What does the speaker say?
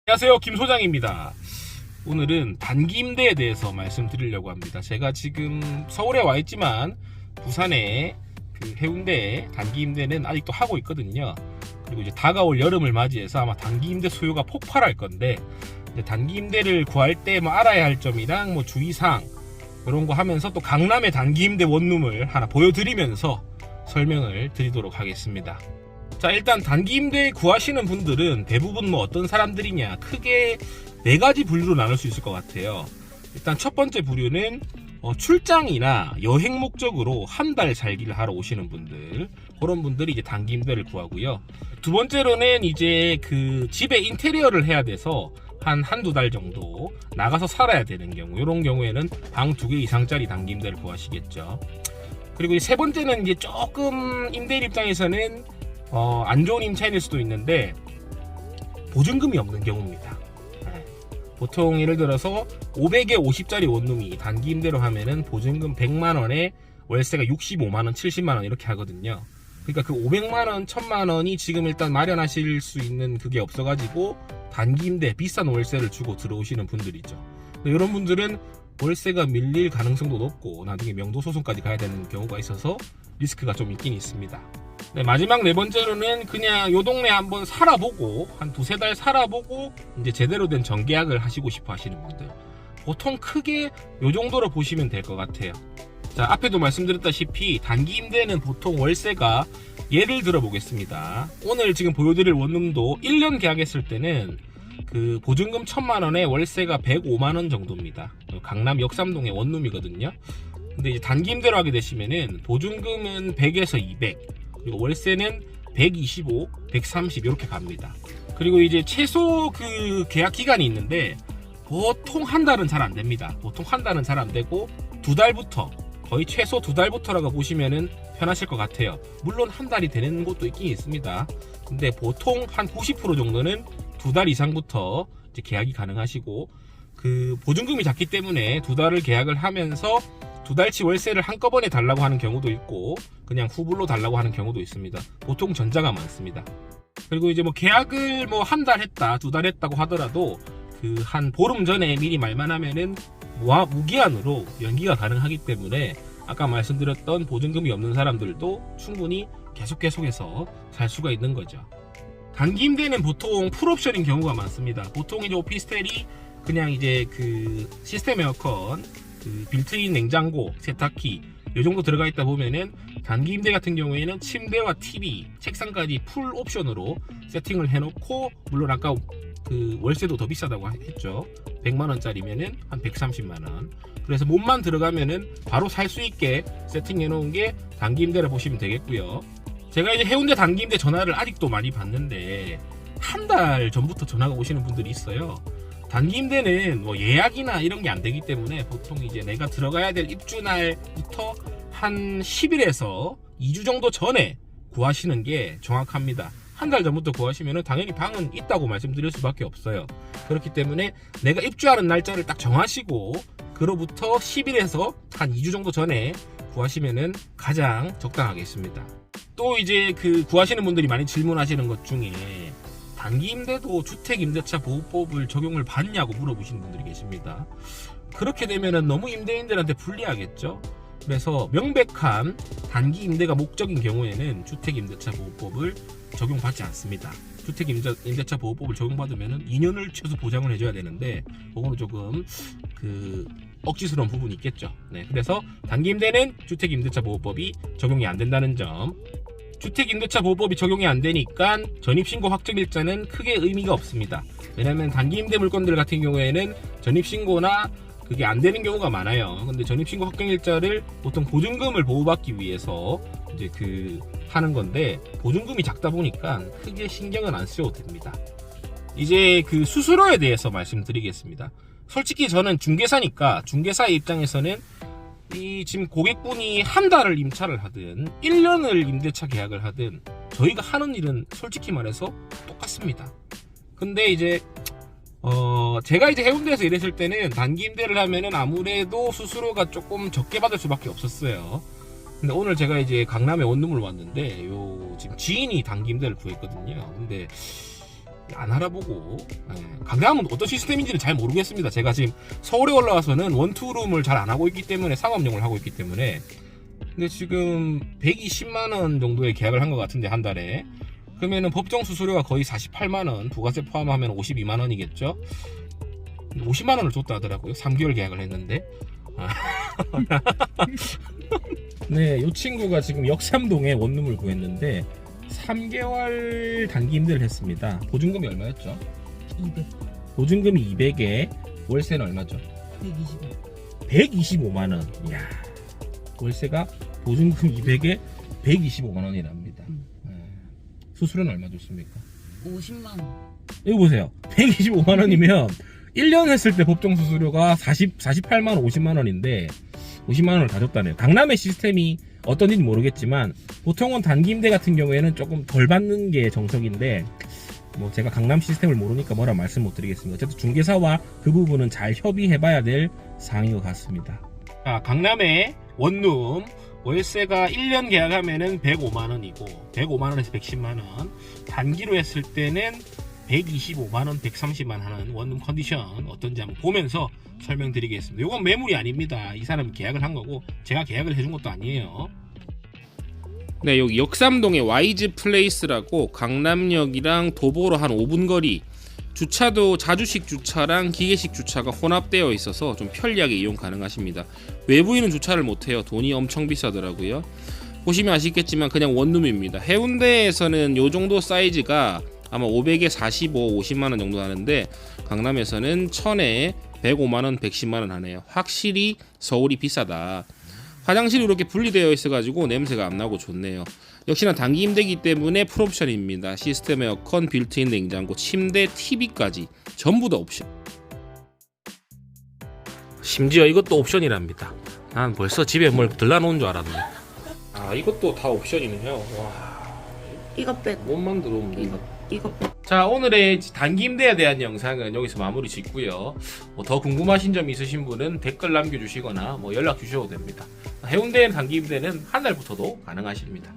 안녕하세요, 김 소장입니다. 오늘은 단기 임대에 대해서 말씀드리려고 합니다. 제가 지금 서울에 와 있지만 부산에 해운대에 단기 임대는 아직도 하고 있거든요. 그리고 이제 다가올 여름을 맞이해서 아마 단기 임대 수요가 폭발할 건데, 이제 단기 임대를 구할 때 뭐 알아야 할 점이랑 뭐 주의사항 이런 거 하면서 또 강남의 단기 임대 원룸을 하나 보여드리면서 설명을 드리도록 하겠습니다. 자, 일단 단기 임대 구하시는 분들은 대부분 뭐 어떤 사람들이냐, 크게 4가지 분류로 나눌 수 있을 것 같아요. 일단 첫 번째 부류는 출장이나 여행 목적으로 한 달 살기를 하러 오시는 분들, 그런 분들이 이제 단기 임대를 구하고요. 두 번째로는 이제 그 집에 인테리어를 해야 돼서 한두 달 정도 나가서 살아야 되는 경우, 이런 경우에는 방 2개 이상짜리 단기 임대를 구하시겠죠. 그리고 세 번째는 이제 조금 임대인 입장에서는 안 좋은 임차인일 수도 있는데 보증금이 없는 경우입니다. 보통 예를 들어서 500에 50짜리 원룸이 단기 임대로 하면은 보증금 100만원에 월세가 65만원, 70만원 이렇게 하거든요. 그러니까 그 500만원, 1000만원이 지금 일단 마련하실 수 있는 그게 없어가지고 단기 임대 비싼 월세를 주고 들어오시는 분들이죠. 이런 분들은 월세가 밀릴 가능성도 높고 나중에 명도 소송까지 가야 되는 경우가 있어서 리스크가 좀 있긴 있습니다. 네, 마지막 4번째로는 그냥 요 동네 한번 살아보고 한 2-3달 살아보고 이제 제대로 된 정계약을 하시고 싶어 하시는 분들, 보통 크게 요 정도로 보시면 될 것 같아요. 자, 앞에도 말씀드렸다시피 단기 임대는 보통 월세가, 예를 들어 보겠습니다. 오늘 지금 보여드릴 원룸도 1년 계약했을 때는 그 보증금 1000만원에 월세가 105만원 정도입니다. 강남 역삼동의 원룸이거든요. 근데 이제 단기 임대로 하게 되시면은 보증금은 100에서 200, 그리고 월세는 125, 130 이렇게 갑니다. 그리고 이제 최소 그 계약 기간이 있는데 보통 한 달은 잘 안 됩니다. 보통 한 달은 잘 안 되고 2달부터, 거의 최소 2달부터라고 보시면은 편하실 것 같아요. 물론 한 달이 되는 곳도 있긴 있습니다. 근데 보통 한 90% 정도는 2달 이상부터 이제 계약이 가능하시고, 그 보증금이 작기 때문에 2달을 계약을 하면서 2달치 월세를 한꺼번에 달라고 하는 경우도 있고 그냥 후불로 달라고 하는 경우도 있습니다. 보통 전자가 많습니다. 그리고 이제 뭐 계약을 뭐 한 달 했다, 2달 했다고 하더라도 그 한 보름 전에 미리 말만 하면은 무기한으로 연기가 가능하기 때문에 아까 말씀드렸던 보증금이 없는 사람들도 충분히 계속해서 살 수가 있는 거죠. 단기 임대는 보통 풀옵션인 경우가 많습니다. 보통 이제 오피스텔이 그냥 이제 그 시스템 에어컨, 그 빌트인 냉장고, 세탁기 이 정도 들어가 있다 보면은 단기 임대 같은 경우에는 침대와 TV, 책상까지 풀 옵션으로 세팅을 해놓고, 물론 아까 그 월세도 더 비싸다고 했죠. 100만원짜리면은 한 130만원. 그래서 몸만 들어가면은 바로 살 수 있게 세팅해 놓은 게 단기 임대라 보시면 되겠고요. 제가 이제 해운대 단기 임대 전화를 아직도 많이 받는데 한 달 전부터 전화가 오시는 분들이 있어요. 단기 임대는 뭐 예약이나 이런 게 안 되기 때문에 보통 이제 내가 들어가야 될 입주날부터 한 10일에서 2주 정도 전에 구하시는 게 정확합니다. 한 달 전부터 구하시면 당연히 방은 있다고 말씀드릴 수밖에 없어요. 그렇기 때문에 내가 입주하는 날짜를 딱 정하시고 그로부터 10일에서 한 2주 정도 전에 구하시면 가장 적당하겠습니다. 또 이제 그 구하시는 분들이 많이 질문하시는 것 중에 단기 임대도 주택임대차 보호법을 적용을 받냐고 물어보시는 분들이 계십니다. 그렇게 되면 너무 임대인들한테 불리하겠죠. 그래서 명백한 단기 임대가 목적인 경우에는 주택임대차 보호법을 적용받지 않습니다. 주택임대차 보호법을 적용받으면 2년을 최소 보장을 해줘야 되는데 그거는 조금 그 억지스러운 부분이 있겠죠. 네, 그래서 단기 임대는 주택임대차 보호법이 적용이 안 된다는 점. 주택임대차 보호법이 적용이 안 되니까 전입신고 확정일자는 크게 의미가 없습니다. 왜냐하면 단기 임대 물건들 같은 경우에는 전입신고나 그게 안 되는 경우가 많아요. 근데 전입신고 확정일자를 보통 보증금을 보호받기 위해서 이제 그 하는 건데 보증금이 작다 보니까 크게 신경은 안 쓰셔도 됩니다. 이제 그 수수료에 대해서 말씀드리겠습니다. 솔직히 저는 중개사니까 중개사의 입장에서는 이 지금 고객분이 한 달을 임차를 하든 1년을 임대차 계약을 하든 저희가 하는 일은 솔직히 말해서 똑같습니다. 근데 이제 제가 이제 해운대에서 일했을 때는 단기 임대를 하면은 아무래도 수수료가 조금 적게 받을 수밖에 없었어요. 근데 오늘 제가 이제 강남에 원룸을 왔는데 지금 지인이 단기 임대를 구했거든요. 근데 안 알아보고 강남은 어떤 시스템인지는 잘 모르겠습니다. 제가 지금 서울에 올라와서는 원투룸을 잘 안 하고 있기 때문에 상업용을 하고 있기 때문에. 근데 지금 120만원 정도의 계약을 한 것 같은데 한 달에 그러면은 법정 수수료가 거의 48만원, 부가세 포함하면 52만원이겠죠. 50만원을 줬다 하더라고요. 3개월 계약을 했는데. 네, 이 친구가 지금 역삼동에 원룸을 구했는데 3개월 단기 임대를 했습니다. 보증금이 얼마였죠? 200. 보증금이 200에 월세는 얼마죠? 125. 125만원. 이야, 월세가 보증금 200에 125만원이랍니다. 수수료는 얼마 줬습니까? 50만 원. 이거 보세요. 125만원이면 1년 했을 때 법정 수수료가 48만원, 50만원인데 50만원을 다 줬다네요. 강남의 시스템이 어떤지 모르겠지만 보통은 단기 임대 같은 경우에는 조금 덜 받는 게 정석인데 뭐 제가 강남 시스템을 모르니까 뭐라 말씀 못 드리겠습니다. 어쨌든 중개사와 그 부분은 잘 협의해 봐야 될 사항인 것 같습니다. 강남의 원룸 월세가 1년 계약하면은 105만원이고 105만원에서 110만원, 단기로 했을 때는 125만원, 130만원 하는 원룸 컨디션 어떤지 한번 보면서 설명드리겠습니다. 이건 매물이 아닙니다. 이 사람이 계약을 한 거고 제가 계약을 해준 것도 아니에요. 네, 여기 역삼동의 와이즈 플레이스라고 강남역이랑 도보로 한 5분 거리, 주차도 자주식 주차랑 기계식 주차가 혼합되어 있어서 좀 편리하게 이용 가능하십니다. 외부인은 주차를 못해요. 돈이 엄청 비싸더라고요. 보시면 아시겠지만 그냥 원룸입니다. 해운대에서는 요 정도 사이즈가 아마 500에 45, 50만원 정도 하는데 강남에서는 1000에 105만원, 110만원 하네요. 확실히 서울이 비싸다. 화장실이 이렇게 분리되어 있어가지고 냄새가 안 나고 좋네요. 역시나 단기 임대기 때문에 풀옵션입니다. 시스템 에어컨, 빌트인 냉장고, 침대, TV까지 전부 다 옵션. 심지어 이것도 옵션이랍니다. 난 벌써 집에 뭘 들러놓은 줄 알았네. 아, 이것도 다 옵션이네요. 와, 이거 빼고. 몸만 들어오면 된다. 이거 빼고. 자, 오늘의 단기 임대에 대한 영상은 여기서 마무리 짓고요. 더 궁금하신 점 있으신 분은 댓글 남겨주시거나 연락 주셔도 됩니다. 해운대 단기 임대는 한 달부터도 가능하십니다.